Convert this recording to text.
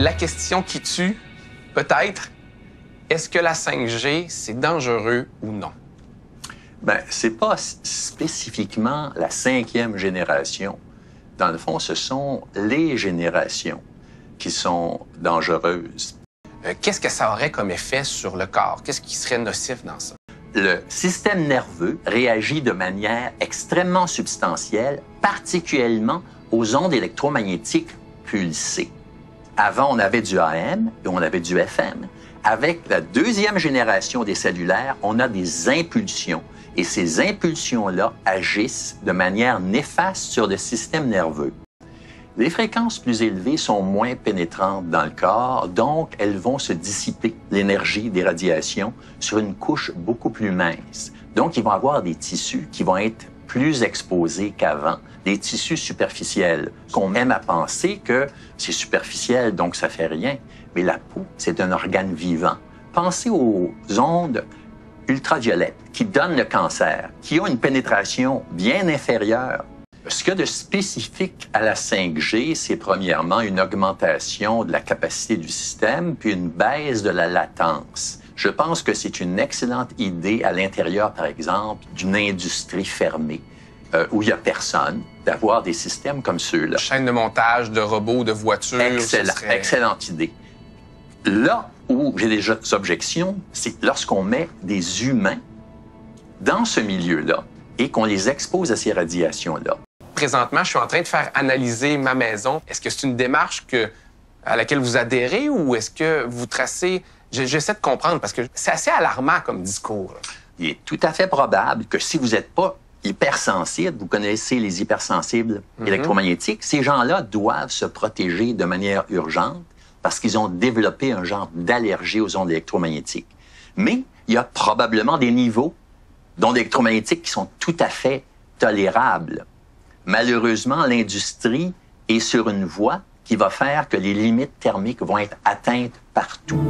La question qui tue, peut-être, est-ce que la 5G, c'est dangereux ou non? Bien, c'est pas spécifiquement la 5e génération. Dans le fond, ce sont les générations qui sont dangereuses. Qu'est-ce que ça aurait comme effet sur le corps? Qu'est-ce qui serait nocif dans ça? Le système nerveux réagit de manière extrêmement substantielle, particulièrement aux ondes électromagnétiques pulsées. Avant, on avait du AM et on avait du FM. Avec la 2e génération des cellulaires, on a des impulsions. Et ces impulsions-là agissent de manière néfaste sur le système nerveux. Les fréquences plus élevées sont moins pénétrantes dans le corps, donc elles vont se dissiper, l'énergie des radiations, sur une couche beaucoup plus mince. Donc, ils vont avoir des tissus qui vont être plus exposés qu'avant, des tissus superficiels. On aime à penser que c'est superficiel, donc ça fait rien. Mais la peau, c'est un organe vivant. Pensez aux ondes ultraviolettes qui donnent le cancer, qui ont une pénétration bien inférieure. Ce qu'il y a de spécifique à la 5G, c'est premièrement une augmentation de la capacité du système, puis une baisse de la latence. Je pense que c'est une excellente idée à l'intérieur, par exemple, d'une industrie fermée, où il n'y a personne, d'avoir des systèmes comme ceux-là. Chaîne de montage de robots, de voitures. Excellente idée. Là où j'ai des objections, c'est lorsqu'on met des humains dans ce milieu-là et qu'on les expose à ces radiations-là. Présentement, je suis en train de faire analyser ma maison. Est-ce que c'est une démarche à laquelle vous adhérez ou est-ce que vous tracez... J'essaie de comprendre parce que c'est assez alarmant comme discours. Là. Il est tout à fait probable que si vous n'êtes pas hypersensible, vous connaissez les hypersensibles électromagnétiques, ces gens-là doivent se protéger de manière urgente parce qu'ils ont développé un genre d'allergie aux ondes électromagnétiques. Mais il y a probablement des niveaux d'ondes électromagnétiques qui sont tout à fait tolérables. Malheureusement, l'industrie est sur une voie qui va faire que les limites thermiques vont être atteintes partout.